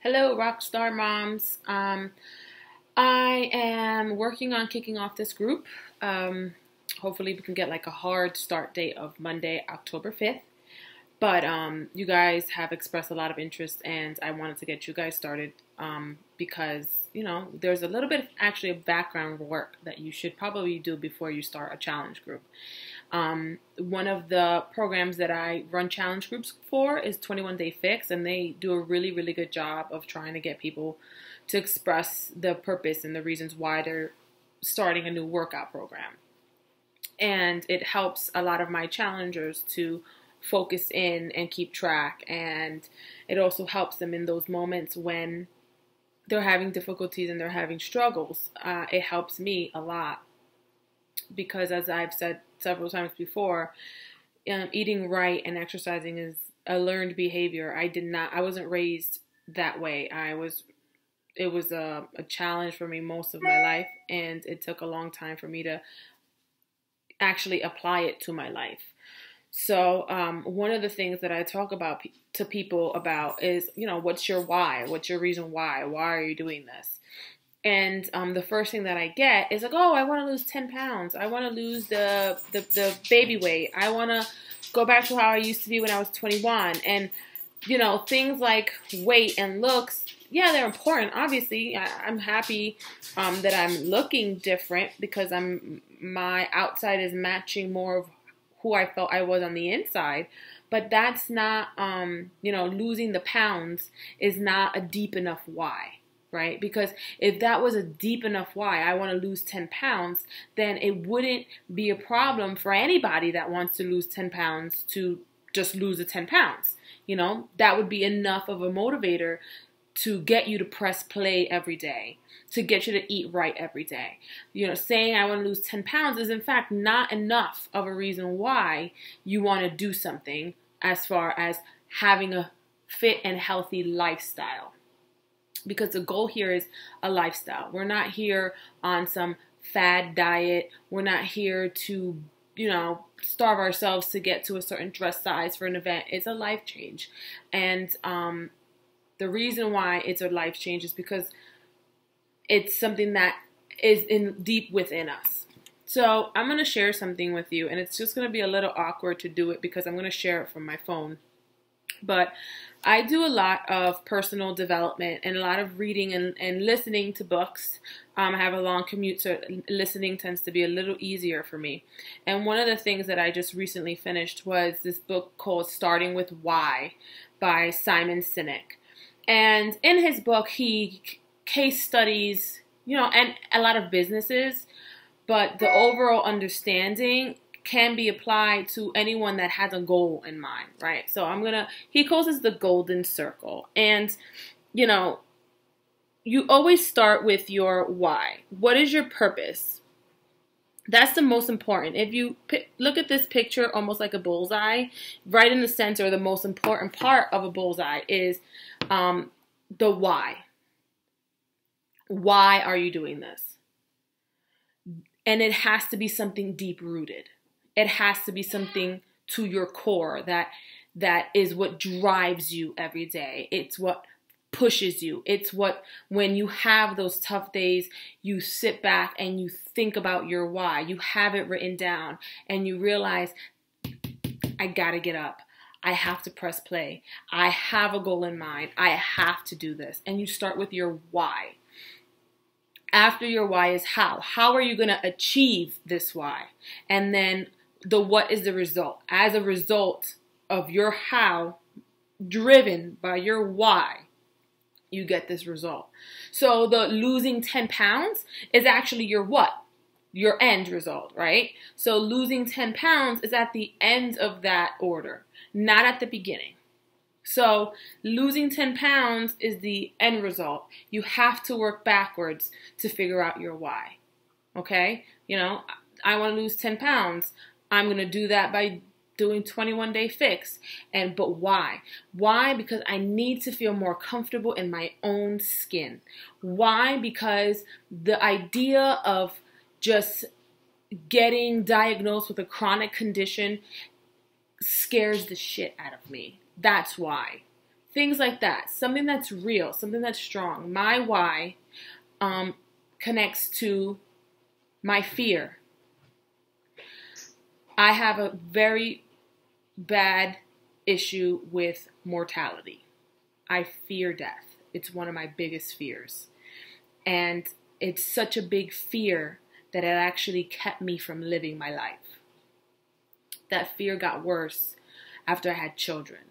Hello, Rockstar Moms. I am working on kicking off this group. Hopefully, we can get like a hard start date of Monday, October 5th. But you guys have expressed a lot of interest, and I wanted to get you guys started because, there's a little bit actually of background work that you should probably do before you start a challenge group. One of the programs that I run challenge groups for is 21 Day Fix, and they do a really, really good job of trying to get people to express the purpose and the reasons why they're starting a new workout program. And it helps a lot of my challengers to focus in and keep track, and it also helps them in those moments when they're having difficulties and they're having struggles. It helps me a lot because, as I've said several times before, eating right and exercising is a learned behavior. I wasn't raised that way. It was a challenge for me most of my life, and it took a long time for me to actually apply it to my life. So one of the things that I talk about to people about is, what's your why? What's your reason why? Why are you doing this? And the first thing that I get is like, oh, I want to lose 10 pounds. I want to lose the baby weight. I want to go back to how I used to be when I was 21. And, things like weight and looks, yeah, they're important. Obviously, I'm happy that I'm looking different because my outside is matching more of who I felt I was on the inside. But that's not, losing the pounds is not a deep enough why. Right? Because if that was a deep enough why, I want to lose 10 pounds, then it wouldn't be a problem for anybody that wants to lose 10 pounds to just lose the 10 pounds. That would be enough of a motivator to get you to press play every day, to get you to eat right every day. Saying I want to lose 10 pounds is in fact not enough of a reason why you want to do something as far as having a fit and healthy lifestyle. Because the goal here is a lifestyle. We're not here on some fad diet. We're not here to, starve ourselves to get to a certain dress size for an event. It's a life change. And the reason why it's a life change is because it's something that is deep within us. So I'm going to share something with you, and it's just going to be a little awkward to do it because I'm going to share it from my phone. But I do a lot of personal development and a lot of reading and listening to books. I have a long commute, so listening tends to be a little easier for me. And one of the things that I just recently finished was this book called Starting with Why by Simon Sinek. And in his book, he case studies, and a lot of businesses, but the overall understanding can be applied to anyone that has a goal in mind, right? So he calls this the golden circle. And, you always start with your why. What is your purpose? That's the most important. If you look at this picture almost like a bullseye, right in the center, the most important part of a bullseye is the why. Why are you doing this? And it has to be something deep-rooted. It has to be something to your core that is what drives you every day. It's what pushes you. It's what, when you have those tough days, you sit back and you think about your why. You have it written down and you realize, I gotta get up. I have to press play. I have a goal in mind. I have to do this. And you start with your why. After your why is how. How are you going to achieve this why? And then the what is the result. As a result of your how, driven by your why, you get this result. So the losing 10 pounds is actually your what? Your end result, right? So losing 10 pounds is at the end of that order, not at the beginning. So losing 10 pounds is the end result. You have to work backwards to figure out your why. Okay? I want to lose 10 pounds. I'm going to do that by doing 21 Day Fix. But why? Why? Because I need to feel more comfortable in my own skin. Why? Because the idea of just getting diagnosed with a chronic condition scares the shit out of me. That's why. Things like that. Something that's real, something that's strong. My why connects to my fear. I have a very bad issue with mortality. I fear death. It's one of my biggest fears. And it's such a big fear that it actually kept me from living my life. That fear got worse after I had children.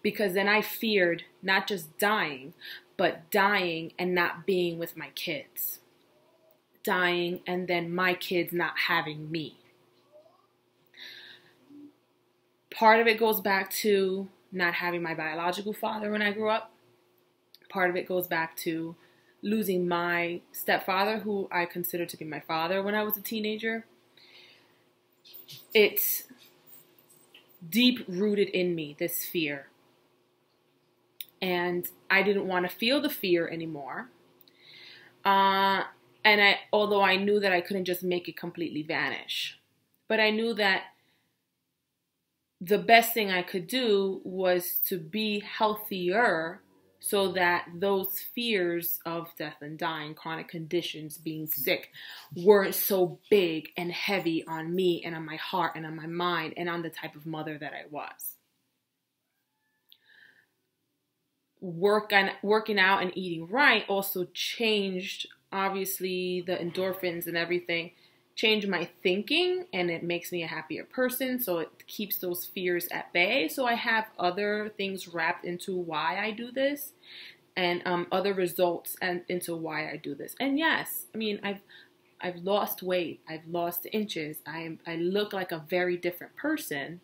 Because then I feared not just dying, but dying and not being with my kids. Dying and then my kids not having me. Part of it goes back to not having my biological father when I grew up. Part of it goes back to losing my stepfather, who I considered to be my father when I was a teenager. It's deep rooted in me, this fear. And I didn't want to feel the fear anymore. Although I knew that I couldn't just make it completely vanish. But I knew that the best thing I could do was to be healthier so that those fears of death and dying, chronic conditions, being sick, weren't so big and heavy on me and on my heart and on my mind and on the type of mother that I was. Working out and eating right also changed, obviously, the endorphins and everything, changed my thinking, and it makes me a happier person, so it keeps those fears at bay. So I have other things wrapped into why I do this, and other results and into why I do this. And yes, I mean, I've lost weight, I've lost inches, I look like a very different person,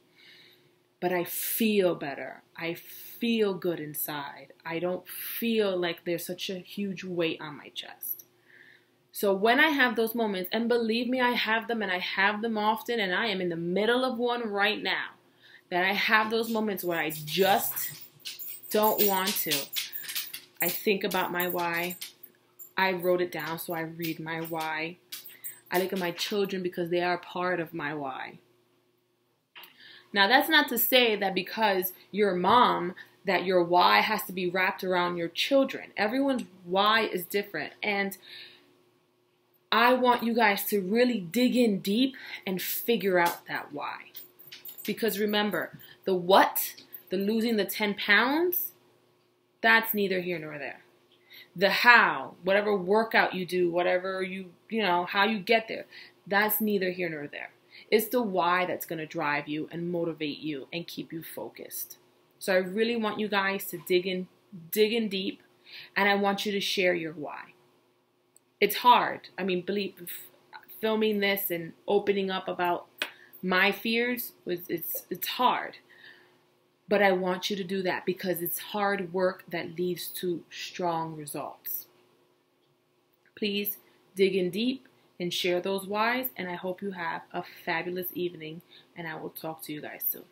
but I feel better. I feel good inside. I don't feel like there's such a huge weight on my chest. So when I have those moments, and believe me, I have them, and I have them often, and I am in the middle of one right now, that I have those moments where I just don't want to. I think about my why. I wrote it down, so I read my why. I look at my children because they are part of my why. Now, that's not to say that because you're a mom, that your why has to be wrapped around your children. Everyone's why is different, and I want you guys to really dig in deep and figure out that why. Because remember, the what, the losing the 10 pounds, that's neither here nor there. The how, whatever workout you do, whatever how you get there, that's neither here nor there. It's the why that's going to drive you and motivate you and keep you focused. So I really want you guys to dig in deep, and I want you to share your why. It's hard. I mean, filming this and opening up about my fears, it's hard. But I want you to do that because it's hard work that leads to strong results. Please dig in deep and share those whys, and I hope you have a fabulous evening, and I will talk to you guys soon.